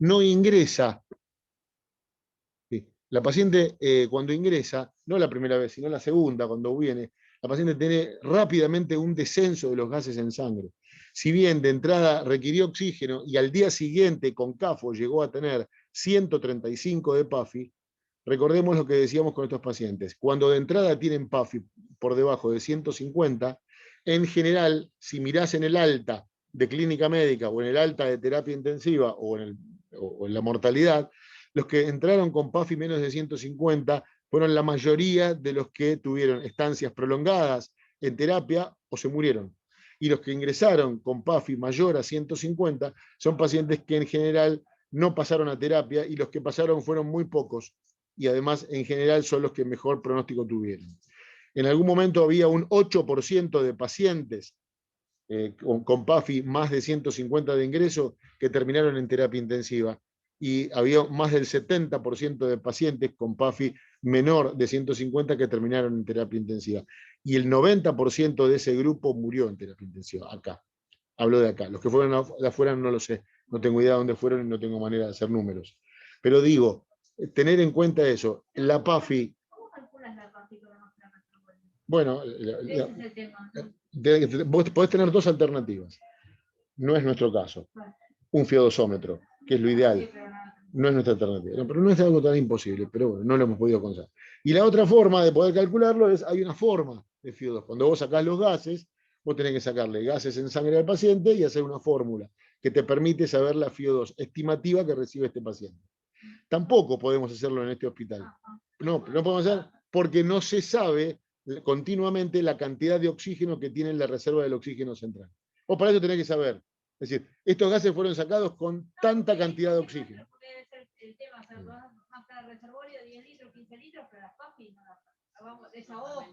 no ingresa. Sí. La paciente cuando ingresa, no la primera vez, sino la segunda, cuando viene, la paciente tiene rápidamente un descenso de los gases en sangre. Si bien de entrada requirió oxígeno y al día siguiente con CAFO llegó a tener 135 de PAFI, recordemos lo que decíamos con estos pacientes. Cuando de entrada tienen PAFI por debajo de 150, en general, si mirás en el alta de clínica médica o en el alta de terapia intensiva o en la mortalidad, los que entraron con PAFI menos de 150 fueron la mayoría de los que tuvieron estancias prolongadas en terapia o se murieron. Y los que ingresaron con PAFI mayor a 150 son pacientes que en general no pasaron a terapia y los que pasaron fueron muy pocos y además en general son los que mejor pronóstico tuvieron. En algún momento había un 8% de pacientes con PAFI más de 150 de ingreso que terminaron en terapia intensiva y había más del 70% de pacientes con PAFI menor de 150 que terminaron en terapia intensiva. Y el 90% de ese grupo murió en terapia intensiva, acá. Hablo de acá. Los que fueron de afuera no lo sé. No tengo idea de dónde fueron y no tengo manera de hacer números. Pero digo, tener en cuenta eso. La PAFI. ¿Cómo calculas la PAFI para mostrar nuestro volumen? Bueno, ese es el tema, ¿no? Vos podés tener dos alternativas. No es nuestro caso. Un fiodosómetro, que es lo ideal. No es nuestra alternativa. No, pero no es algo tan imposible, pero bueno, no lo hemos podido conseguir. Y la otra forma de poder calcularlo es, hay una forma de FIO2. Cuando vos sacás los gases, vos tenés que sacarle gases en sangre al paciente y hacer una fórmula que te permite saber la FIO2 estimativa que recibe este paciente. Tampoco podemos hacerlo en este hospital. No podemos hacer porque no se sabe continuamente la cantidad de oxígeno que tiene la reserva del oxígeno central. Vos para eso tenés que saber. Es decir, estos gases fueron sacados con tanta cantidad de oxígeno. Puede ser el tema, o sea, más cada reservorio de 10 litros, 15 litros, pero las PAFI no las vamos, desahogo.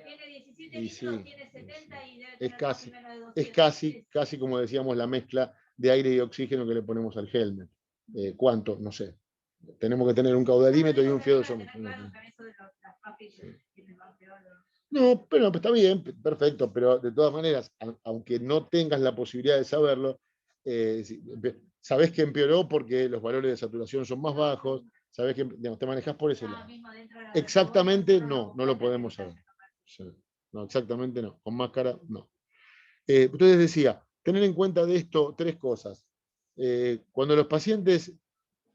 Tiene 17 litros, tiene 70 y debe tener casi menos de 200. Casi como decíamos la mezcla de aire y oxígeno que le ponemos al helmet. ¿Cuánto? No sé. Tenemos que tener un caudalímetro y un fiodosómetro. No, pero está bien, perfecto, pero de todas maneras, aunque no tengas la posibilidad de saberlo, sabés que empeoró porque los valores de saturación son más bajos, sabés que digamos, te manejás por ese lado. Exactamente no lo podemos saber. No, exactamente no, con máscara no. Entonces decía, tener en cuenta de esto tres cosas. Cuando los pacientes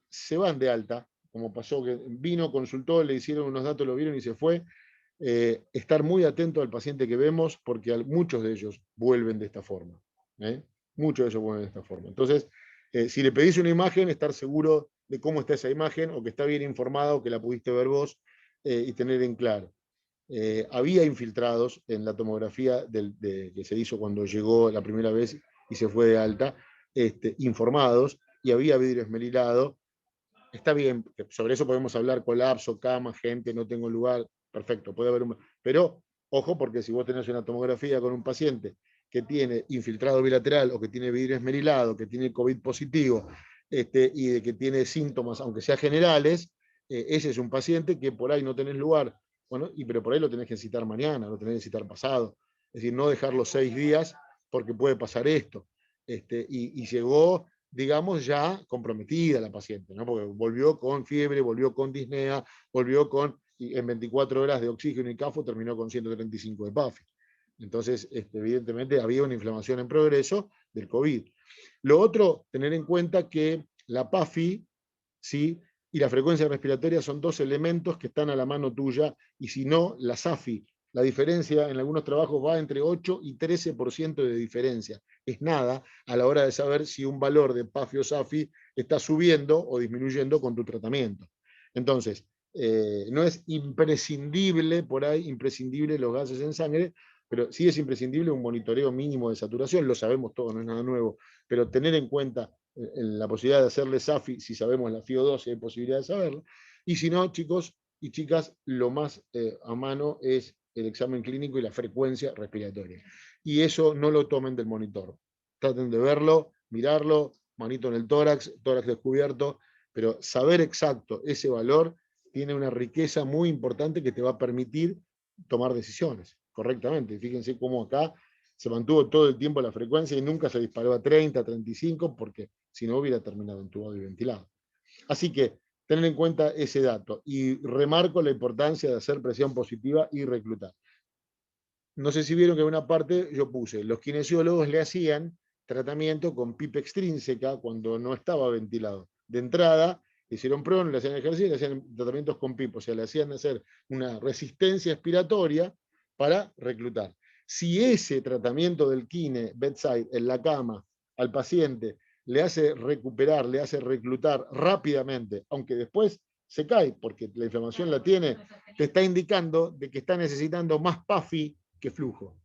se van de alta, como pasó que vino, consultó, le hicieron unos datos, lo vieron y se fue, estar muy atento al paciente que vemos porque muchos de ellos vuelven de esta forma. Muchos de ellos vuelven de esta forma. Entonces, si le pedís una imagen, estar seguro de cómo está esa imagen o que está bien informada o que la pudiste ver vos y tener en claro. Había infiltrados en la tomografía que se hizo cuando llegó la primera vez y se fue de alta, informados, y había vidrio esmerilado. Está bien, sobre eso podemos hablar, colapso, cama, gente, no tengo lugar, perfecto, puede haber pero ojo, porque si vos tenés una tomografía con un paciente que tiene infiltrado bilateral o que tiene vidrio esmerilado, que tiene COVID positivo y de que tiene síntomas, aunque sean generales, ese es un paciente que por ahí no tenés lugar, bueno, pero por ahí lo tenés que citar mañana, lo tenés que citar pasado. Es decir, no dejarlo 6 días porque puede pasar esto. Y llegó, digamos, ya comprometida la paciente, ¿no? Porque volvió con fiebre, volvió con disnea, volvió y en 24 horas de oxígeno y CAFO terminó con 135 de PAFI. Entonces, evidentemente había una inflamación en progreso del COVID. Lo otro, tener en cuenta que la PAFI, ¿sí?, y la frecuencia respiratoria son dos elementos que están a la mano tuya, y si no, la SAFI. La diferencia en algunos trabajos va entre 8 y 13% de diferencia. Es nada a la hora de saber si un valor de PAFI o SAFI está subiendo o disminuyendo con tu tratamiento. Entonces, no es imprescindible, por ahí, imprescindible los gases en sangre, pero sí es imprescindible un monitoreo mínimo de saturación, lo sabemos todos, no es nada nuevo, pero tener en cuenta la posibilidad de hacerle SAFI, si sabemos la FIO2, si hay posibilidad de saberlo, y si no, chicos y chicas, lo más a mano es el examen clínico y la frecuencia respiratoria. Y eso no lo tomen del monitor. Traten de verlo, mirarlo, manito en el tórax, tórax descubierto, pero saber exacto ese valor tiene una riqueza muy importante que te va a permitir tomar decisiones correctamente. Fíjense cómo acá se mantuvo todo el tiempo la frecuencia y nunca se disparó a 30, 35, porque si no hubiera terminado entubado y ventilado. Así que tener en cuenta ese dato y remarco la importancia de hacer presión positiva y reclutar. No sé si vieron que en una parte yo puse, los kinesiólogos le hacían tratamiento con PIP extrínseca cuando no estaba ventilado. De entrada, le hicieron pruebas, le hacían ejercicio, le hacían tratamientos con PIP, o sea, le hacían hacer una resistencia expiratoria para reclutar. Si ese tratamiento del kine bedside en la cama al paciente le hace recuperar, le hace reclutar rápidamente, aunque después se cae porque la inflamación la tiene, te está indicando de que está necesitando más PAFI que flujo.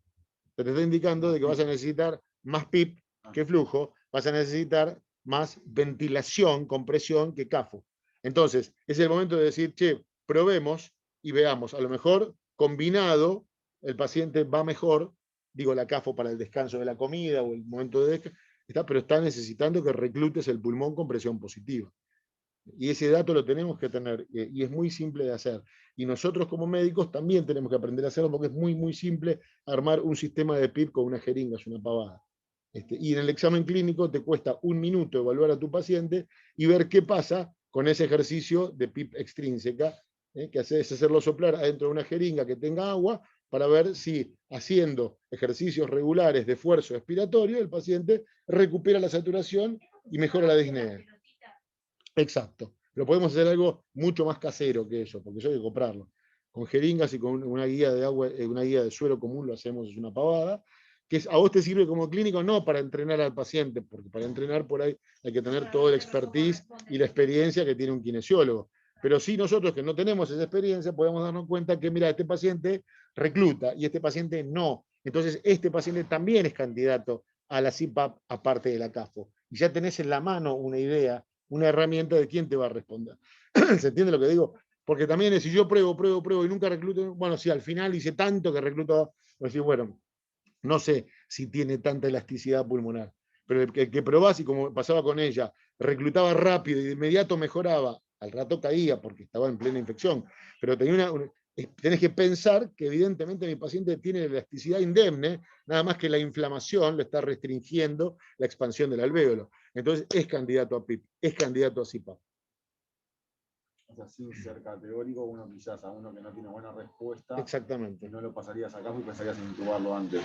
Te está indicando de que vas a necesitar más PIP que flujo, vas a necesitar más ventilación, compresión que CAFO. Entonces, es el momento de decir, che, probemos y veamos, a lo mejor combinado el paciente va mejor, digo la CAFO para el descanso de la comida o el momento de descanso, pero está necesitando que reclutes el pulmón con presión positiva. Y ese dato lo tenemos que tener, y es muy simple de hacer. Y nosotros como médicos también tenemos que aprender a hacerlo porque es muy, muy simple armar un sistema de PIP con una jeringa, es una pavada. Y en el examen clínico te cuesta 1 minuto evaluar a tu paciente y ver qué pasa con ese ejercicio de PIP extrínseca, que es hacerlo soplar adentro de una jeringa que tenga agua para ver si haciendo ejercicios regulares de esfuerzo expiratorio el paciente recupera la saturación y mejora la disnea. Exacto. Pero podemos hacer algo mucho más casero que eso, porque eso hay que comprarlo. Con jeringas y con una guía de agua, una guía de suero común lo hacemos, es una pavada. Que a vos te sirve como clínico no para entrenar al paciente, porque para entrenar por ahí hay que tener todo el expertise y la experiencia que tiene un kinesiólogo. Pero sí nosotros que no tenemos esa experiencia podemos darnos cuenta que, mira, este paciente recluta y este paciente no. Entonces, este paciente también es candidato a la CPAP aparte de la CAFO. Y ya tenés en la mano una idea, una herramienta de quién te va a responder. ¿Se entiende lo que digo? Porque también es, si yo pruebo y nunca recluto, bueno, si al final hice tanto que recluto, pues sí, bueno, no sé si tiene tanta elasticidad pulmonar, pero el que probás y como pasaba con ella, reclutaba rápido y de inmediato mejoraba, al rato caía porque estaba en plena infección, pero tenés que pensar que evidentemente mi paciente tiene elasticidad indemne, nada más que la inflamación lo está restringiendo la expansión del alvéolo. Entonces es candidato a PIP, es candidato a CPAP. O sea, sin ser categórico, uno quizás a uno que no tiene buena respuesta, exactamente, no lo pasarías a CAFO y pensarías en intubarlo antes.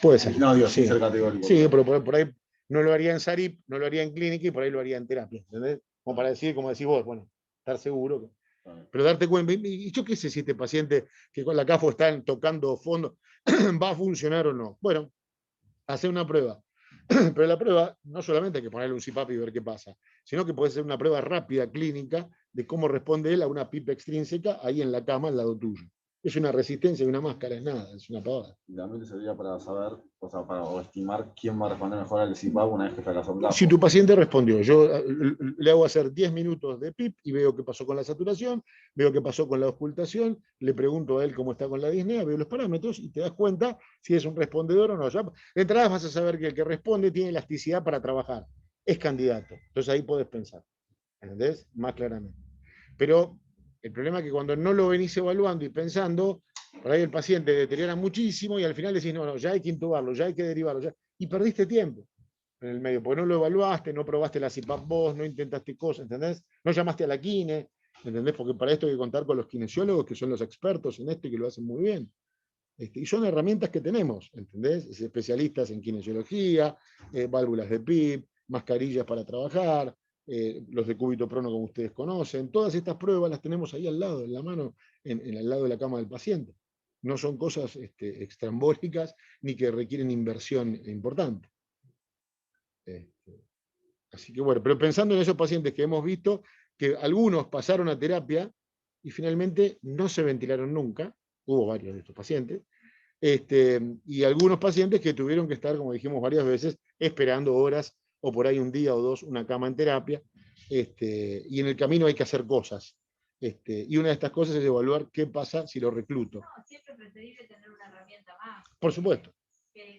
Puede ser. No, digo, sin ser categórico. Sí, pero por ahí no lo haría en SARIP, no lo haría en clínica y por ahí lo haría en terapia. ¿Entendés? Como para decir, como decís vos, bueno, estar seguro. Pero darte cuenta, y yo qué sé si este paciente que con la CAFO están tocando fondo va a funcionar o no. Bueno, hacer una prueba. Pero la prueba no solamente hay que ponerle un CPAP y ver qué pasa, sino que puede ser una prueba rápida, clínica, de cómo responde él a una PIP extrínseca ahí en la cama al lado tuyo. Es una resistencia y una máscara, es nada, es una pavada. Y también te serviría para saber, o sea, para estimar quién va a responder mejor al CPAP una vez que fracasó un CAFO. Si tu paciente respondió, yo le hago hacer 10 minutos de PIP y veo qué pasó con la saturación, veo qué pasó con la auscultación, le pregunto a él cómo está con la disnea, veo los parámetros y te das cuenta si es un respondedor o no. Ya, de entrada vas a saber que el que responde tiene elasticidad para trabajar, es candidato. Entonces ahí podés pensar, ¿entendés? Más claramente. Pero el problema es que cuando no lo venís evaluando y pensando, por ahí el paciente deteriora muchísimo y al final decís, no, ya hay que intubarlo, ya hay que derivarlo, ya, y perdiste tiempo en el medio, porque no lo evaluaste, no probaste la CPAP vos, no intentaste cosas, ¿entendés? No llamaste a la kine, ¿entendés? Porque para esto hay que contar con los kinesiólogos, que son los expertos en esto y que lo hacen muy bien. Y son herramientas que tenemos, ¿entendés? Especialistas en kinesiología, válvulas de PIP, mascarillas para trabajar, los de cúbito prono como ustedes conocen. Todas estas pruebas las tenemos ahí al lado, en la mano, al lado de la cama del paciente. No son cosas extrambólicas ni que requieren inversión importante. Así que bueno, pero pensando en esos pacientes que hemos visto, que algunos pasaron a terapia y finalmente no se ventilaron nunca, hubo varios de estos pacientes, y algunos pacientes que tuvieron que estar, como dijimos varias veces, esperando horas o por ahí un día o dos una cama en terapia, y en el camino hay que hacer cosas. Y una de estas cosas es evaluar qué pasa si lo recluto. No, siempre es preferible tener una herramienta más. Por supuesto.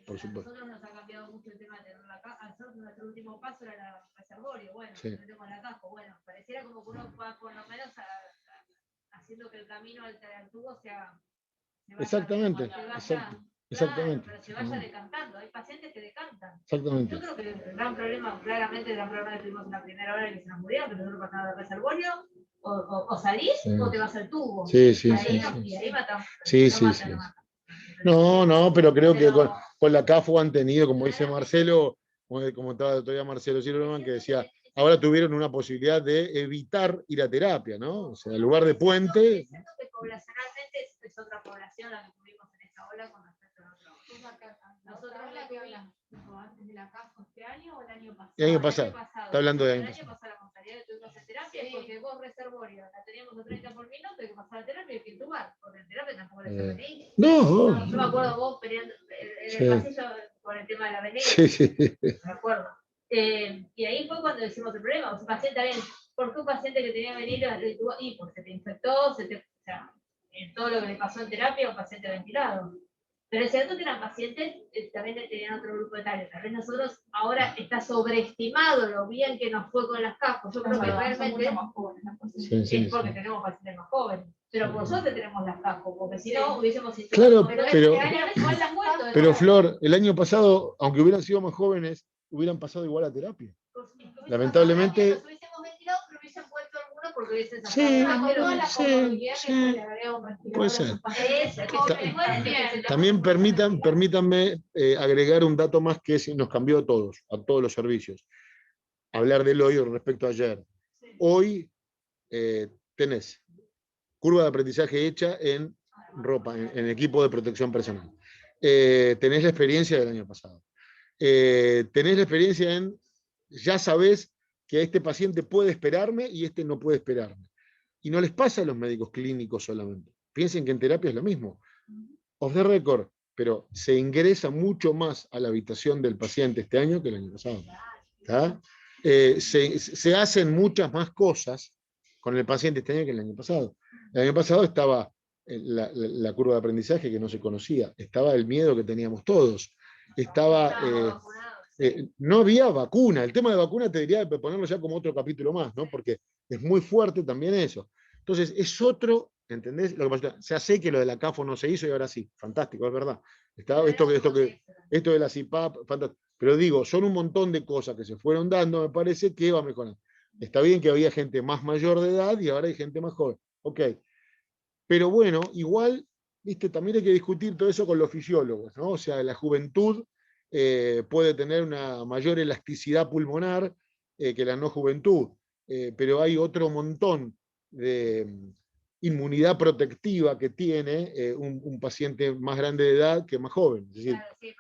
Por supuesto. A nosotros nos ha cambiado mucho el tema de tener la caja. Nuestro último paso era la reservorio. Bueno, sí. Tenemos la caja. Bueno, pareciera como que uno va por lo menos haciendo que el camino al tubo sea. Exactamente, exacto. Exactamente. Claro, pero se vaya decantando. Hay pacientes que decantan. Exactamente. Yo creo que el gran problema, claramente el gran problema que tuvimos en la primera hora que se nos murieron, que nosotros pasamos de reservorio, o salís o te vas al tubo. Sí, sí, Y ahí matamos. Sí, sí, sí. No, pero creo que con la CAFO han tenido, como dice Marcelo, como estaba todavía Marcelo Silverman, que decía, ahora tuvieron una posibilidad de evitar ir a terapia, ¿no? O sea, en lugar de puente. Es cierto que poblacionalmente es otra población la que tuvimos en esta ola con respecto a nosotros. Nosotros la que hablamos antes de la CAFO este año o el año pasado. El año pasado. Está hablando de el año pasado. La contabilidad que tuvimos en terapia es porque vos reservorio la teníamos a 30 por minuto y que pasar a terapia y que entubar, porque en terapia tampoco le venir. No. Yo me acuerdo vos peleando en el pasillo por el tema de la venida. Sí. Me acuerdo. Y ahí fue cuando decimos el problema. O sea, paciente bien. ¿Por qué un paciente que tenía venir y porque se te infectó, o sea, en todo lo que le pasó en terapia, un paciente ventilado? Pero es cierto que eran pacientes, también tenían otro grupo etario. Tal vez nosotros ahora está sobreestimado lo bien que nos fue con las CAFO. Yo creo que realmente es porque tenemos pacientes más jóvenes. Pero por suerte tenemos las CAFO, porque si no hubiésemos... Claro, pero Flor, Flor, el año pasado, aunque hubieran sido más jóvenes, hubieran pasado igual a terapia. Lamentablemente... Nos hubiésemos ventilado, pero hubiesen puesto algunos porque hubiesen sí, puede ser. También permítanme agregar un dato más que nos cambió a todos los servicios. Hablar del hoy respecto a ayer. Hoy tenés curva de aprendizaje hecha en ropa, en equipo de protección personal. Tenés la experiencia del año pasado. Tenés la experiencia en, ya sabés que este paciente puede esperarme y este no puede esperarme. Y no les pasa a los médicos clínicos solamente. Piensen que en terapia es lo mismo. Off the record, pero se ingresa mucho más a la habitación del paciente este año que el año pasado. Se hacen muchas más cosas con el paciente este año que el año pasado. El año pasado estaba la curva de aprendizaje que no se conocía, estaba el miedo que teníamos todos, estaba... no había vacuna. El tema de vacuna te diría de ponerlo ya como otro capítulo más, ¿no? Porque es muy fuerte también eso. Entonces, es otro, ¿entendés? Lo que pasa, ya sé que lo de la CAFO no se hizo y ahora sí, fantástico, es verdad. Esto de la CIPAP, fantástico. Pero digo, son un montón de cosas que se fueron dando, me parece que va mejorando. Está bien que había gente más mayor de edad y ahora hay gente más joven. Ok. Pero bueno, igual, viste, también hay que discutir todo eso con los fisiólogos, ¿no? O sea, la juventud puede tener una mayor elasticidad pulmonar que la no juventud, pero hay otro montón de inmunidad protectiva que tiene un paciente más grande de edad que más joven. Es decir, claro, sí, es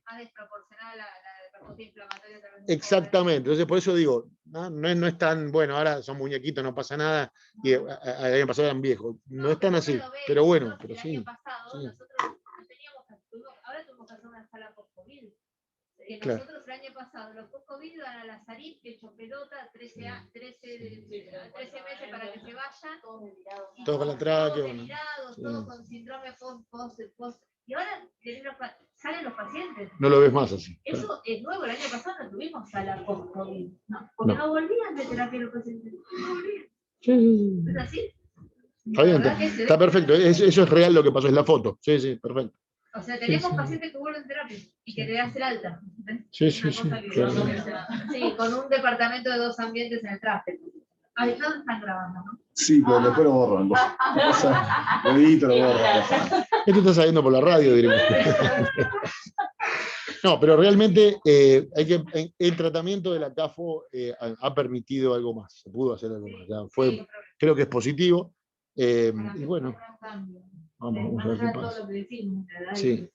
más desproporcionada la respuesta inflamatoria. Exactamente, entonces por eso digo, no es tan, bueno, ahora son muñequitos, no pasa nada, y el año pasado eran viejos, no es tan así, pero bueno, pero sí. El año pasado nosotros no teníamos, ahora tuvimos que hacer una sala post-COVID. Nosotros el año pasado, los post-COVID iban a la Sarip, que hecho pelota, 13 meses para que se vayan. Todos con la tráquea. Todos con síndrome post. Y ahora salen los pacientes. No lo ves más así. Eso es nuevo, el año pasado no tuvimos sala post-COVID. No, porque no volvían de terapia los pacientes. No volvían. Sí. ¿Es así? Está bien, está perfecto. Eso es real lo que pasó, es la foto. Sí, perfecto. O sea, tenemos pacientes que vuelven a terapia y que le hacen alta. Sí. Claro. Sí, con un departamento de 2 ambientes en el traste. Ahí no están grabando, ¿no? Sí, pero después lo borran. Lo edito, lo borran. Esto está saliendo por la radio, diremos. No, pero realmente el tratamiento de la CAFO ha permitido algo más, se pudo hacer algo más. Ya creo que es positivo. Y bueno, vamos a ver qué pasa. Sí.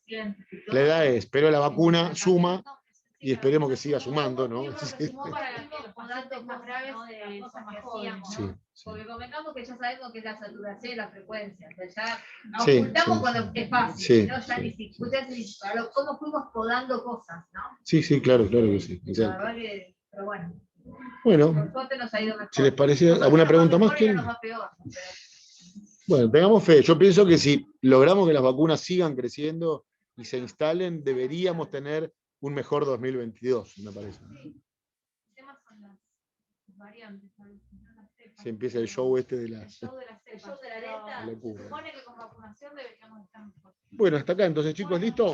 La edad es, pero la vacuna suma y esperemos que siga sumando, ¿no? Porque comentamos que ya sabemos que es la saturación y la frecuencia. O sea, ya ocultamos cuando es fácil, ¿no? Ya ni siquiera cómo fuimos podando cosas, ¿no? Sí, claro que sí. La verdad que, pero bueno. Bueno, por suerte nos ha ido mejor. si les parece, ¿alguna pregunta más? Bueno, tengamos fe. Yo pienso que si logramos que las vacunas sigan creciendo y se instalen, deberíamos tener un mejor 2022, me parece. variantes, no las cepas. Se empieza el show este de El las... show de las cepas. show de la pero delta. Se Locura. supone que con vacunación deberíamos estar mejor. Bueno, hasta acá entonces, chicos, ¿listo?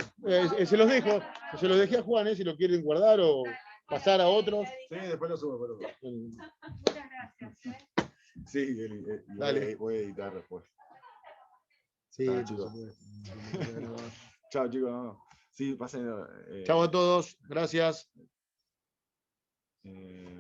Se los dejo. Se los dejé a Juan, si lo quieren guardar o pasar a otros. Sí, después lo subo, pero. Muchas gracias. Sí, Dale. voy a editar después. Sí, Chao, por chicos. supuesto. Chao, chicos. No. Sí, pasen. Chao a todos, gracias. Eh,